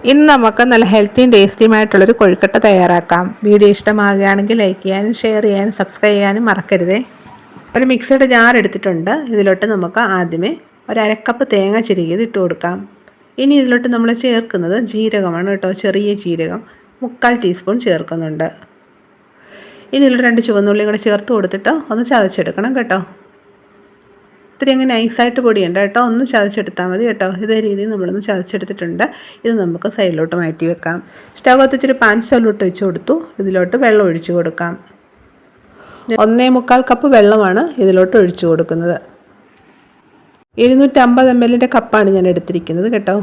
ഇന്ന് നമുക്ക് നല്ല ഹെൽത്തിയും ടേസ്റ്റിയുമായിട്ടുള്ളൊരു കൊഴുക്കട്ട തയ്യാറാക്കാം. വീഡിയോ ഇഷ്ടമാകുകയാണെങ്കിൽ ലൈക്ക് ചെയ്യാനും ഷെയർ ചെയ്യാനും സബ്സ്ക്രൈബ് ചെയ്യാനും മറക്കരുതേ. ഒരു മിക്സിയുടെ ജാർ എടുത്തിട്ടുണ്ട്. ഇതിലോട്ട് നമുക്ക് ആദ്യമേ ഒരു അരക്കപ്പ് തേങ്ങ ചിരകിയത് ഇട്ട് കൊടുക്കാം. ഇനി ഇതിലോട്ട് നമ്മൾ ചേർക്കുന്നത് ജീരകമാണ് കേട്ടോ. ചെറിയ ജീരകം 3/4 ടീസ്പൂൺ ചേർക്കുന്നുണ്ട്. ഇനി ഇതിലോട്ട് 2 ചുവന്നുള്ളിയും കൂടെ ചേർത്ത് കൊടുത്തിട്ട് ഒന്ന് ചതച്ചെടുക്കണം കേട്ടോ. ഇത്തിരി അങ്ങ് നൈസായിട്ട് പൊടിയുണ്ട് കേട്ടോ, ഒന്ന് ചതച്ചെടുത്താൽ മതി കേട്ടോ. ഇതേ രീതിയിൽ നമ്മളൊന്ന് ചതച്ചെടുത്തിട്ടുണ്ട്. ഇത് നമുക്ക് സൈഡിലോട്ട് മാറ്റി വെക്കാം. സ്റ്റവ് കത്തിച്ചിട്ട് പാൻ സ്റ്റൗവിലോട്ട് വെച്ച് കൊടുത്തു. ഇതിലോട്ട് വെള്ളം ഒഴിച്ച് കൊടുക്കാം. 1/4 കപ്പ് വെള്ളമാണ് ഇതിലോട്ട് ഒഴിച്ചു കൊടുക്കുന്നത്. 250 ml കപ്പാണ് ഞാൻ എടുത്തിരിക്കുന്നത് കേട്ടോ.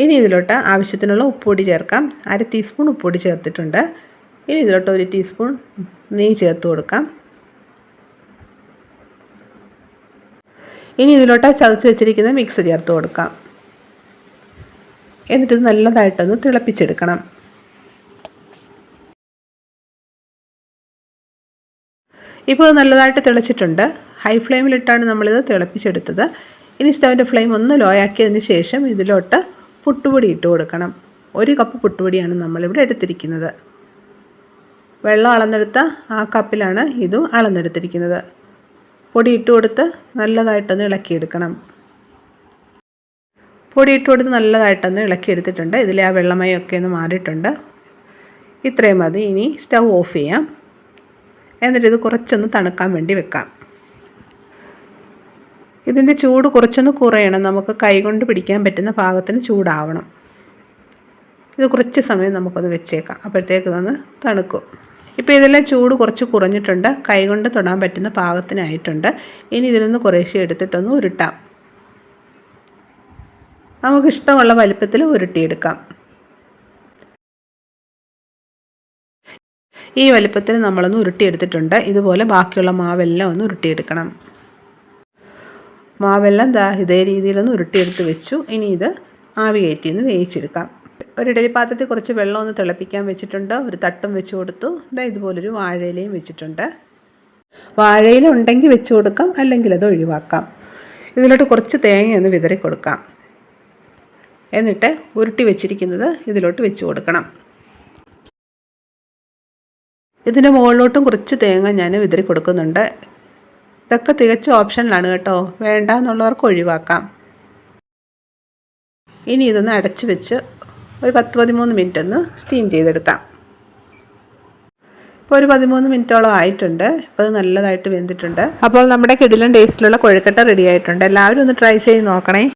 ഇനി ഇതിലോട്ട് ആവശ്യത്തിനുള്ള ഉപ്പുപൊടി ചേർക്കാം. 1/2 ടീസ്പൂൺ ഉപ്പുപൊടി ചേർത്തിട്ടുണ്ട്. ഇനി ഇതിലോട്ട് 1 ടീസ്പൂൺ നെയ്യ് ചേർത്ത് കൊടുക്കാം. ഇനി ഇതിലോട്ട് ചതച്ച് വെച്ചിരിക്കുന്ന മിക്സ് ചേർത്ത് കൊടുക്കാം. എന്നിട്ട് ഇത് നല്ലതായിട്ടൊന്ന് തിളപ്പിച്ചെടുക്കണം. ഇപ്പോൾ നല്ലതായിട്ട് തിളച്ചിട്ടുണ്ട്. ഹൈ ഫ്ലെയിമിലിട്ടാണ് നമ്മളിത് തിളപ്പിച്ചെടുത്തത്. ഇനി സ്റ്റവിൻ്റെ ഫ്ലെയിം ഒന്ന് ലോ ആക്കിയതിന് ശേഷം ഇതിലോട്ട് പുട്ടുപൊടി ഇട്ട് കൊടുക്കണം. 1 കപ്പ് പുട്ടുപൊടിയാണ് നമ്മളിവിടെ എടുത്തിരിക്കുന്നത്. വെള്ളം അളന്നെടുത്ത ആ കപ്പിലാണ് ഇതും അളന്നെടുത്തിരിക്കുന്നത്. പൊടി ഇട്ട് കൊടുത്ത് നല്ലതായിട്ടൊന്ന് ഇളക്കിയെടുക്കണം. പൊടി ഇട്ട് കൊടുത്ത് നല്ലതായിട്ടൊന്ന് ഇളക്കിയെടുത്തിട്ടുണ്ട്. ഇതിലെ ആ വെള്ളമയമൊക്കെ ഒന്ന് മാറിയിട്ടുണ്ട്. ഇത്രയും മതി. ഇനി സ്റ്റവ് ഓഫ് ചെയ്യാം. എന്നിട്ട് ഇത് കുറച്ചൊന്ന് തണുക്കാൻ വേണ്ടി വെക്കാം. ഇതിൻ്റെ ചൂട് കുറച്ചൊന്ന് കുറയണം. നമുക്ക് കൈകൊണ്ട് പിടിക്കാൻ പറ്റുന്ന പാകത്തിന് ചൂടാവണം. ഇത് കുറച്ച് സമയം നമുക്കൊന്ന് വെച്ചേക്കാം. അപ്പോഴത്തേക്ക് ഇതൊന്ന് തണുക്കും. ഇപ്പോൾ ഇതെല്ലാം ചൂട് കുറച്ച് കുറഞ്ഞിട്ടുണ്ട്. കൈകൊണ്ട് തൊടാൻ പറ്റുന്ന പാകത്തിനായിട്ടുണ്ട്. ഇനി ഇതിൽ നിന്ന് കുറേശ്ശെ എടുത്തിട്ടൊന്ന് ഉരുട്ടാം. നമുക്കിഷ്ടമുള്ള വലിപ്പത്തിൽ ഉരുട്ടിയെടുക്കാം. ഈ വലിപ്പത്തിൽ നമ്മളൊന്ന് ഉരുട്ടിയെടുത്തിട്ടുണ്ട്. ഇതുപോലെ ബാക്കിയുള്ള മാവെല്ലാം ഒന്ന് ഉരുട്ടിയെടുക്കണം. മാവെല്ലാം ഇതേ രീതിയിലൊന്ന് ഉരുട്ടിയെടുത്ത് വെച്ചു. ഇനി ഇത് ആവി കയറ്റിയൊന്ന് വേവിച്ചെടുക്കാം. ഒരു ഇഡലി പാത്രത്തിൽ കുറച്ച് വെള്ളം ഒന്ന് തിളപ്പിക്കാൻ വെച്ചിട്ടുണ്ട്. ഒരു തട്ടും വെച്ച് കൊടുത്തു. ഇതുപോലൊരു വാഴയിലയും വെച്ചിട്ടുണ്ട്. വാഴയില ഉണ്ടെങ്കിൽ വെച്ച് കൊടുക്കാം, അല്ലെങ്കിൽ അത് ഒഴിവാക്കാം. ഇതിലോട്ട് കുറച്ച് തേങ്ങയൊന്ന് വിതറി കൊടുക്കാം. എന്നിട്ട് ഉരുട്ടി വെച്ചിരിക്കുന്നത് ഇതിലോട്ട് വെച്ച് കൊടുക്കണം. ഇതിൻ്റെ മുകളിലോട്ടും കുറച്ച് തേങ്ങ ഞാൻ വിതറി കൊടുക്കുന്നുണ്ട്. ഇതൊക്കെ തികച്ചും ഓപ്ഷനിലാണ് കേട്ടോ. വേണ്ട എന്നുള്ളവർക്ക് ഒഴിവാക്കാം. ഇനി ഇതൊന്ന് അടച്ച് വെച്ച് ഒരു 10-13 മിനിറ്റ് ഒന്ന് സ്റ്റീം ചെയ്തെടുക്കാം. ഇപ്പോൾ ഒരു 13 മിനിറ്റോളം ആയിട്ടുണ്ട്. ഇപ്പോൾ അത് നല്ലതായിട്ട് വെന്തിട്ടുണ്ട്. അപ്പോൾ നമ്മുടെ കിടിലൻ ടേസ്റ്റിലുള്ള കൊഴുക്കട്ട റെഡി ആയിട്ടുണ്ട്. എല്ലാവരും ഒന്ന് ട്രൈ ചെയ്ത് നോക്കണേ.